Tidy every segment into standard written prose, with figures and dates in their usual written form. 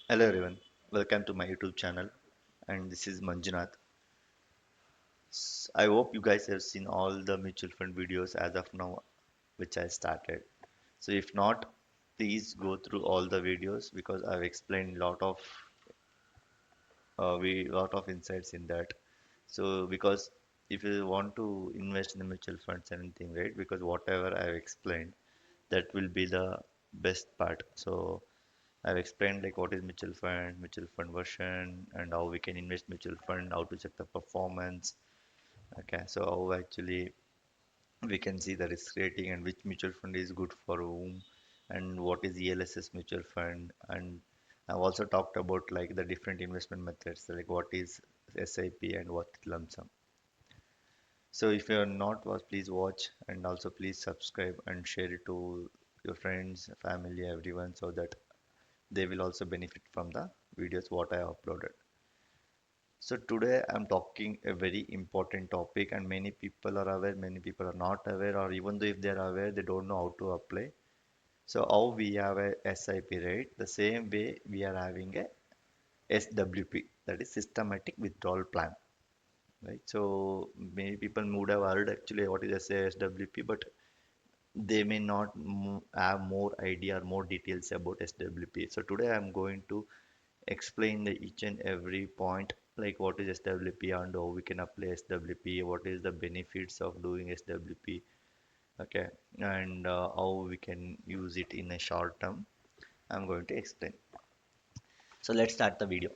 Hello everyone, welcome to my YouTube channel and this is Manjunath. I hope you guys have seen all the mutual fund videos as of now which I started. So if not, please go through all the videos because I've explained lot of insights in that. So because if you want to invest in the mutual funds and anything, right? Because whatever I've explained, that will be the best part. So I've explained like what is mutual fund version, and how we can invest mutual fund, how to check the performance. Okay, so how actually we can see the risk rating and which mutual fund is good for whom, and what is ELSS mutual fund. And I've also talked about like the different investment methods, like what is SIP and what is lump sum. So if you're not watched, please watch and also please subscribe and share it to your friends, family, everyone, so that they will also benefit from the videos what I uploaded. So today I'm talking a very important topic and many people are aware, many people are not aware, or even though if they are aware, they don't know how to apply. So how we have a SIP rate, the same way we are having a SWP, that is systematic withdrawal plan, right? So many people would have heard actually what is SWP, but they may not have more idea or more details about SWP. So today I'm going to explain the each and every point, like what is SWP and how we can apply SWP, what is the benefits of doing SWP, okay, and how we can use it in a short term. I'm going to explain. So let's start the video.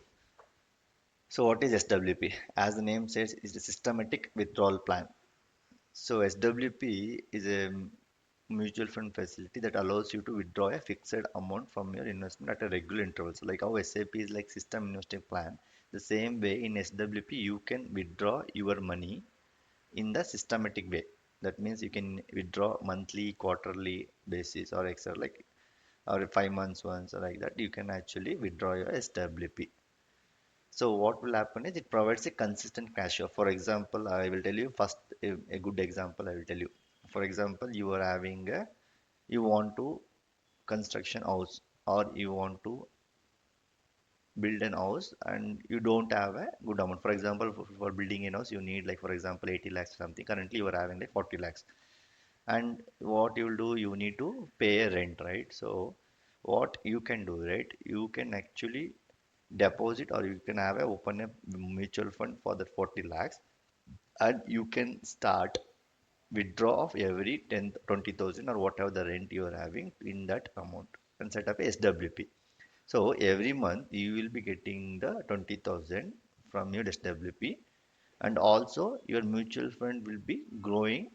So what is SWP? As the name says, is a systematic withdrawal plan. So SWP is a mutual fund facility that allows you to withdraw a fixed amount from your investment at a regular interval. So like how SAP is like system investing plan, the same way in SWP you can withdraw your money in the systematic way. That means you can withdraw monthly, quarterly basis or extra like or 5 months once or like that. You can actually withdraw your SWP. So what will happen is it provides a consistent cash flow. For example, I will tell you first a good example. I will tell you. For example, you are having a you want to construction house or you want to build an house and you don't have a good amount. For example, for building a house, you need like for example 80 lakhs something. Currently, you are having like 40 lakhs. And what you will do, you need to pay a rent, right? So what you can do, right? You can actually deposit or you can have a open a mutual fund for that 40 lakhs and you can start withdraw of every 10 20,000 or whatever the rent you are having in that amount and set up a SWP. So every month you will be getting the 20,000 from your SWP, and also your mutual fund will be growing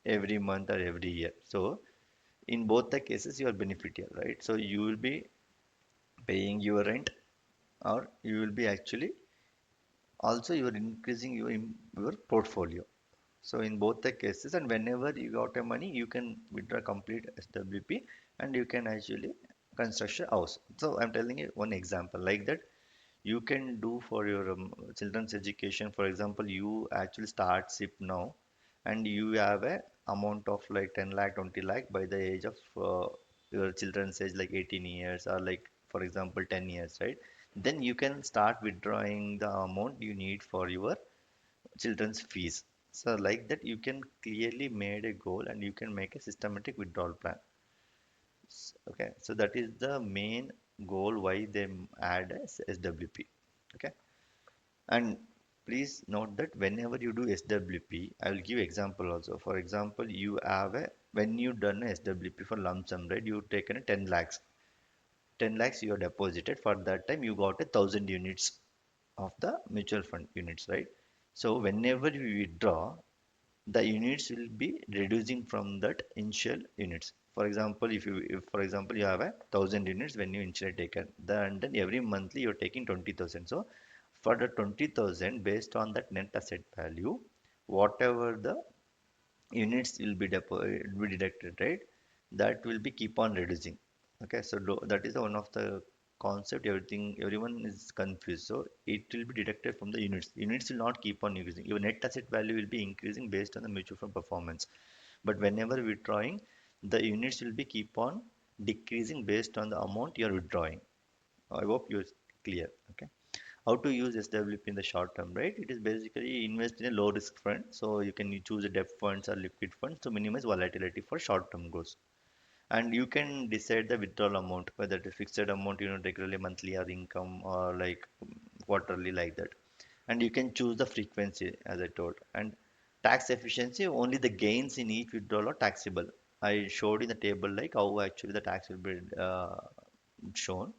every month or every year. So in both the cases you are beneficial, right? So you will be paying your rent or you will be actually also you are increasing your portfolio. So in both the cases, and whenever you got a money, you can withdraw complete SWP and you can actually construct a house. So I'm telling you one example like that you can do for your children's education. For example, you actually start SIP now and you have a amount of like 10 lakh, 20 lakh by the age of your children's age like 18 years or like for example 10 years, right? Then you can start withdrawing the amount you need for your children's fees. So like that you can clearly made a goal and you can make a systematic withdrawal plan. Okay, so that is the main goal why they add as SWP. Okay, and please note that whenever you do SWP, I will give example also. For example, you have a when you done a SWP for lump sum, right? You taken a 10 lakhs. 10 lakhs you are deposited. For that time, you got a 1,000 units of the mutual fund units, right? So whenever you withdraw, the units will be reducing from that initial units. For example, if for example you have a 1,000 units when you initially taken, then every monthly you're taking 20,000. So for the 20,000 based on that net asset value, whatever the units will be deducted, right? That will be keep on reducing. Okay, so that is one of the concept. Everyone is confused. So it will be deducted from the units. Units will not keep on increasing. Your net asset value will be increasing based on the mutual fund performance. But whenever withdrawing, the units will be keep on decreasing based on the amount you are withdrawing. I hope you clear. Okay. How to use SWP in the short term, right? It is basically invest in a low risk fund. So you can choose a debt funds or liquid funds to minimize volatility for short term goals. And you can decide the withdrawal amount, whether it is fixed amount, regularly monthly or income or like quarterly like that. And you can choose the frequency as I told. And tax efficiency, only the gains in each withdrawal are taxable. I showed in the table like how actually the tax will be shown.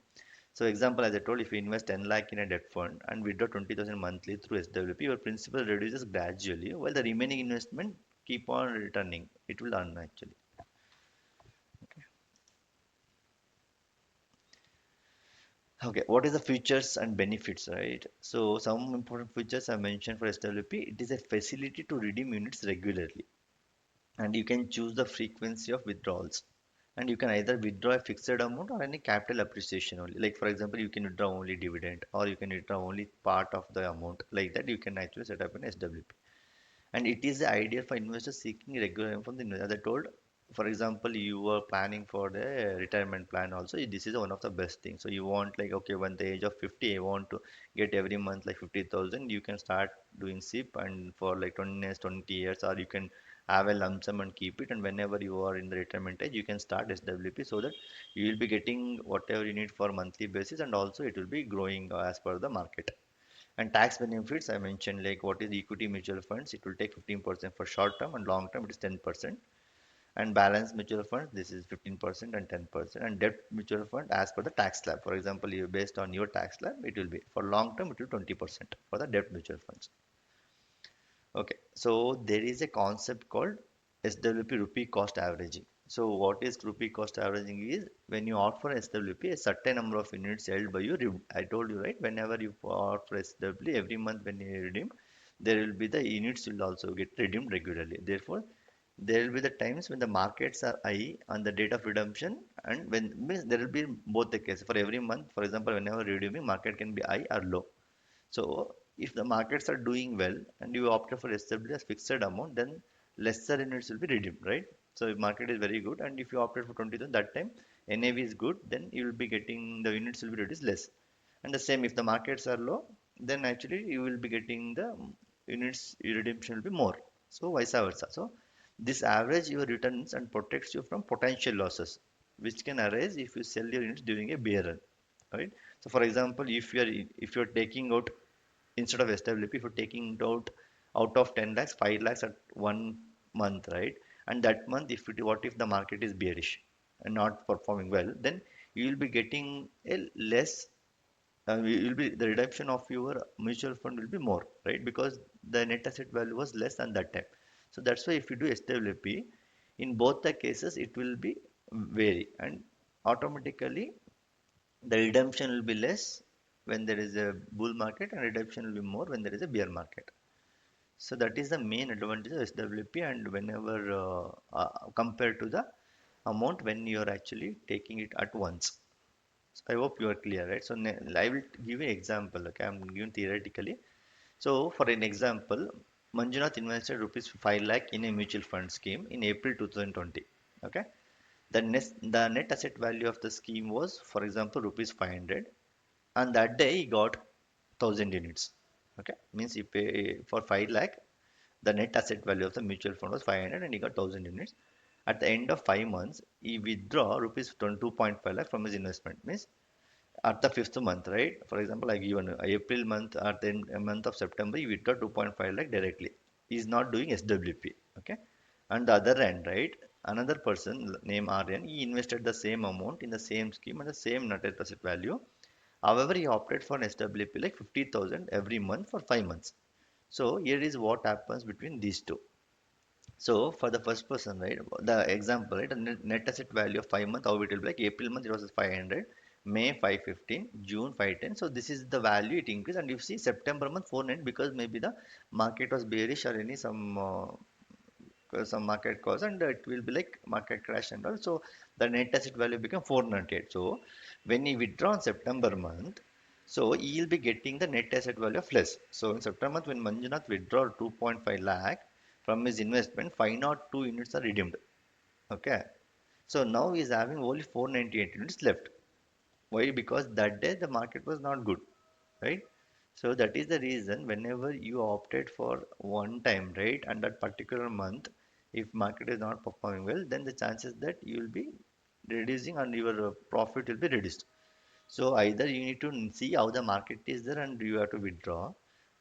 So example, as I told, if you invest 10 lakh in a debt fund and withdraw 20,000 monthly through SWP, your principal reduces gradually while the remaining investment keep on returning. It will earn actually. Okay, what is the features and benefits, right? So some important features I mentioned for SWP, it is a facility to redeem units regularly, and you can choose the frequency of withdrawals. And you can either withdraw a fixed amount or any capital appreciation only. Like for example, you can withdraw only dividend or you can withdraw only part of the amount. Like that, you can actually set up an SWP, and it is ideal for investors seeking regular income from the as I told. For example, you were planning for the retirement plan also. This is one of the best things. So you want like okay, when the age of 50, I want to get every month like 50,000. You can start doing SIP and for like 20 years, 20 years, or you can have a lump sum and keep it. And whenever you are in the retirement age, you can start SWP so that you will be getting whatever you need for monthly basis, and also it will be growing as per the market. And tax benefits, I mentioned like what is equity mutual funds, it will take 15% for short term, and long term it is 10%. And balance mutual funds, this is 15% and 10%. And debt mutual fund as per the tax slab. For example, you based on your tax slab, it will be for long term it will be 20% for the debt mutual funds. Okay, so there is a concept called SWP rupee cost averaging. So what is rupee cost averaging is when you opt for SWP, a certain number of units held by you. I told you right, whenever you opt for SWP, every month when you redeem, there will be the units will also get redeemed regularly. Therefore, there will be the times when the markets are high on the date of redemption, and when means there will be both the cases for every month. For example, whenever redeeming, market can be high or low. So if the markets are doing well and you opt for establish a fixed amount, then lesser units will be redeemed, right? So if market is very good and if you opted for 20,000 that time, NAV is good, then you will be getting the units will be reduced less. And the same if the markets are low, then actually you will be getting the units redemption will be more. So vice versa. So this average your returns and protects you from potential losses, which can arise if you sell your units during a bear run, right? So for example, if you're taking out instead of SWP, if you're taking out of 10 lakhs, 5 lakhs at 1 month, right? And that month, if it, what if the market is bearish and not performing well, then you will be getting a less. You will be the redemption of your mutual fund will be more, right? Because the net asset value was less than that time. So that's why if you do SWP, in both the cases, it will be vary and automatically the redemption will be less when there is a bull market and redemption will be more when there is a bear market. So that is the main advantage of SWP, and whenever compared to the amount when you are actually taking it at once. So I hope you are clear, right? So I will give an example. Okay, I'm giving theoretically. So for an example, Manjunath invested rupees 5 lakh in a mutual fund scheme in April 2020. Okay, the net asset value of the scheme was, for example, rupees 500, and that day he got 1,000 units. Okay, means he pay for 5 lakh, the net asset value of the mutual fund was 500 and he got 1,000 units. At the end of 5 months, he withdraw rupees 22.5 lakh from his investment. Means at the fifth month, right? For example, I give an April month, at the month of September, he withdraw 2.5 lakh directly. He is not doing SWP. Okay, and the other end, right? Another person named Aryan, he invested the same amount in the same scheme and the same net asset value. However, he opted for an SWP like 50,000 every month for 5 months. So here is what happens between these two. So for the first person, right, the example, right, the net asset value of 5 months, how it will be like April month it was 500, May 515, June 510. So this is the value it increased, and you see September month 490 because maybe the market was bearish or any some market cause, and it will be like market crash and all. So the net asset value become 498. So when he withdraw in September month, so he will be getting the net asset value of less. So in September month when Manjunath withdraw 2.5 lakh from his investment, 502 units are redeemed. Okay. So now he is having only 498 units left. Why? Because that day the market was not good, right? So that is the reason whenever you opted for one time, right, and that particular month, if market is not performing well, then the chances that you will be reducing and your profit will be reduced. So either you need to see how the market is there and you have to withdraw,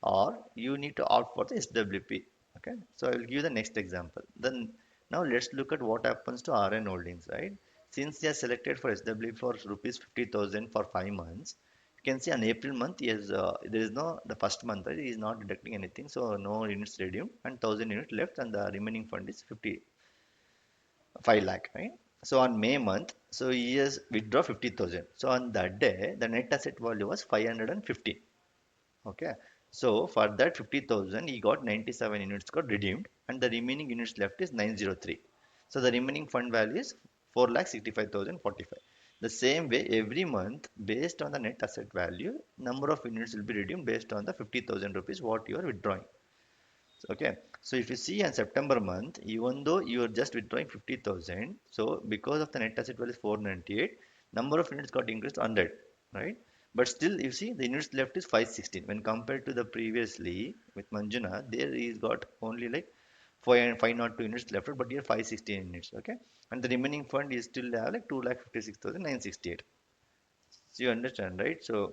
or you need to opt for the SWP. Okay. So I will give you the next example. Then now let's look at what happens to RN holdings, right? Since they are selected for SWP for rupees 50,000 for 5 months, you can see on April month is there is no the first month, right? He is not deducting anything, so no units redeemed and 1,000 units left, and the remaining fund is 5 lakh, right? So on May month, so he has withdraw 50,000. So on that day, the net asset value was 515. Okay. So for that 50,000, he got 97 units got redeemed, and the remaining units left is 903. So the remaining fund value is 4,65,045. The same way, every month, based on the net asset value, number of units will be redeemed based on the 50,000 rupees what you are withdrawing. Okay, so if you see in September month, even though you are just withdrawing 50,000, so because of the net asset value is 498, number of units got increased to 100, right? But still, you see, the units left is 516. When compared to the previously with Manjuna, there he's got only like 502 units left, but here 516 units, okay? And the remaining fund is still have like 2,56,968. So you understand, right? So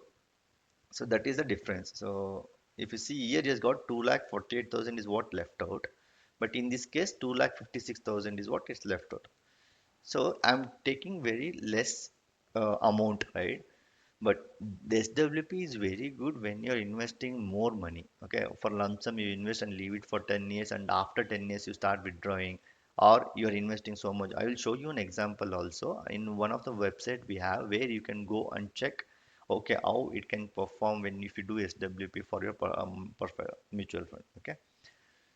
that is the difference. So if you see here, he has got 2,48,000 is what left out, but in this case, 2,56,000 is what is left out. So I'm taking very less amount, right? But the SWP is very good when you're investing more money. Okay, for lump sum, you invest and leave it for 10 years, and after 10 years, you start withdrawing, or you're investing so much. I will show you an example also in one of the website we have where you can go and check. Okay, how it can perform when if you do SWP for your mutual fund. Okay.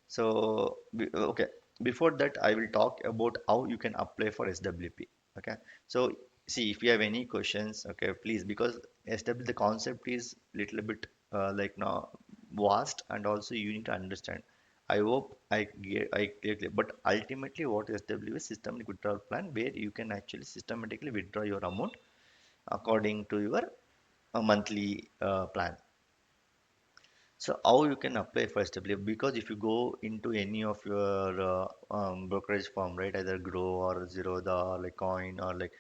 So, okay, before that, I will talk about how you can apply for SWP. Okay, so see if you have any questions, okay, please, because SW the concept is little bit like now vast, and also you need to understand. I hope I clearly, but ultimately, what SW is systematic withdrawal plan, where you can actually systematically withdraw your amount according to your monthly plan. So how you can apply for SWF? Because if you go into any of your brokerage firm, right, either Grow or Zerodha or like Coin or like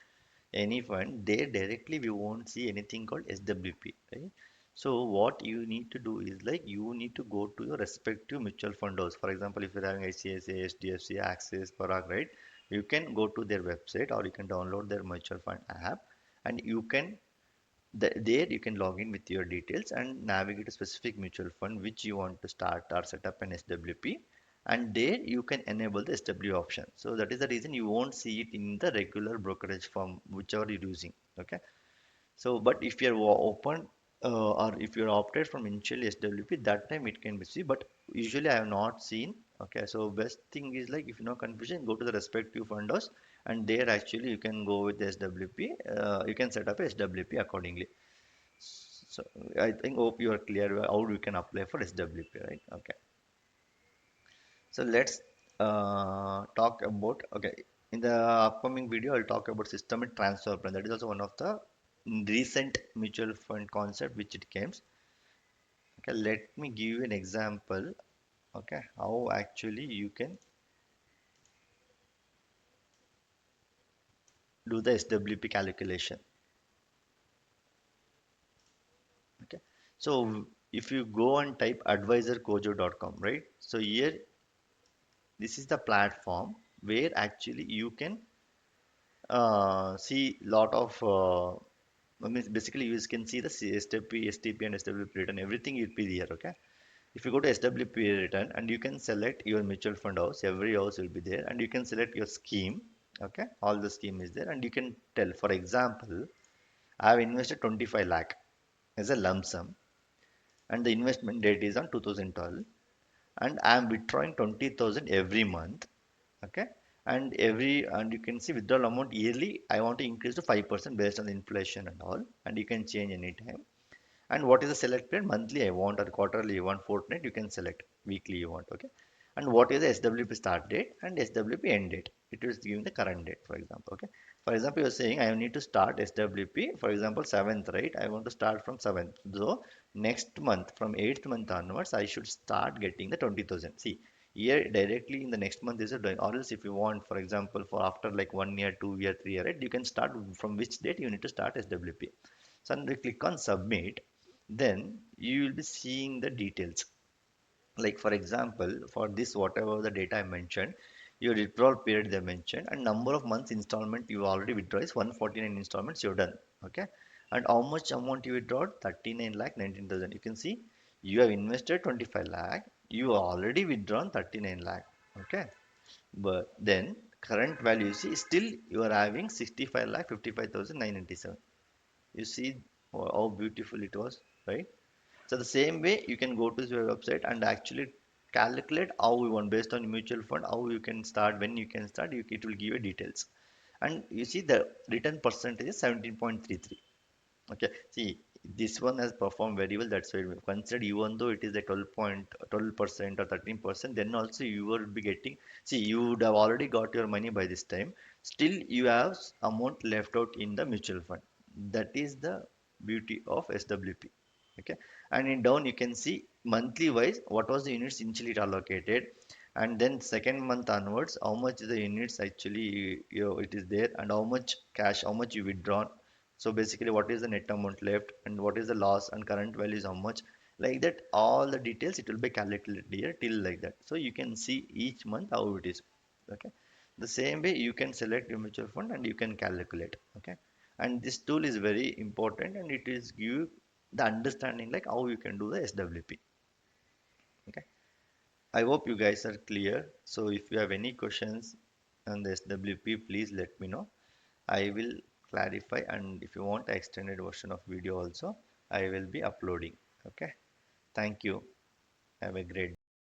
any fund, there directly we won't see anything called SWP, right? So what you need to do is like you need to go to your respective mutual fund house. For example, if you're having ICICI, HDFC, Axis, Parag, right, you can go to their website or you can download their mutual fund app, and you can there you can log in with your details and navigate a specific mutual fund which you want to start or set up an SWP, and there you can enable the SW option. So that is the reason you won't see it in the regular brokerage firm whichever you're using. Okay. So but if you're open or if you're opted from initial SWP, that time it can be seen, but usually I have not seen. Okay, so best thing is like if you know confusion, go to the respective fund house, and there actually you can go with the SWP. You can set up a SWP accordingly. So I think hope you are clear how you can apply for SWP, right? Okay. So let's talk about, okay, in the upcoming video I'll talk about systemic transfer plan. That is also one of the recent mutual fund concept which it came. Okay, let me give you an example. Okay, how actually you can do the SWP calculation. Okay, so if you go and type advisorkojo.com, right? So here this is the platform where actually you can see lot of I mean, basically you can see the STP, STP and SWP return, everything will be here. Okay, if you go to SWP return and you can select your mutual fund house, every house will be there, and you can select your scheme. Okay, all the scheme is there, and you can tell, for example, I have invested 25 lakh as a lump sum, and the investment date is on 2012, and I am withdrawing 20,000 every month. Okay, and you can see withdrawal amount yearly I want to increase to 5% based on the inflation and all, and you can change anytime. And what is the select period? Monthly I want, or quarterly you want, fortnight you can select, weekly you want. Okay, and what is the SWP start date and SWP end date? It is giving the current date, for example. Okay, For example, you're saying I need to start SWP, for example, 7th, right? I want to start from 7th. So next month, from 8th month onwards, I should start getting the 20,000. See, here directly in the next month is a doing, or else if you want, for example, for after like 1 year, 2 year, 3 year, right? You can start from which date you need to start SWP. So when you click on submit, then you will be seeing the details. Like for example, for this whatever the data I mentioned, your withdrawal period they mentioned and number of months installment you already withdraw is 149 installments you've done. Okay, and how much amount you withdraw? 39 lakh 19,000. You can see you have invested 25 lakh, you already withdrawn 39 lakh. Okay, but then current value you see still you are having 65 lakh 55,997. You see how beautiful it was, right? So the same way you can go to your website and actually calculate how you want based on mutual fund, how you can start, when you can start, it will give you details. And you see the return percentage is 17.33. Okay, see this one has performed very well. That's why we considered even though it is a 12% or 13%, then also you will be getting. See, you would have already got your money by this time. Still, you have amount left out in the mutual fund. That is the beauty of SWP. Okay, and in down you can see monthly wise what was the units initially allocated, and then second month onwards how much the units actually it is there, and how much cash, how much you withdrawn. So basically, what is the net amount left and what is the loss and current value is how much. Like that, all the details it will be calculated here till like that. So you can see each month how it is. Okay. The same way you can select your mutual fund and you can calculate. Okay. And this tool is very important and it is give the understanding like how you can do the SWP. Okay. I hope you guys are clear. So if you have any questions on the SWP, please let me know. I will clarify, and if you want an extended version of video also, I will be uploading. Okay. Thank you. Have a great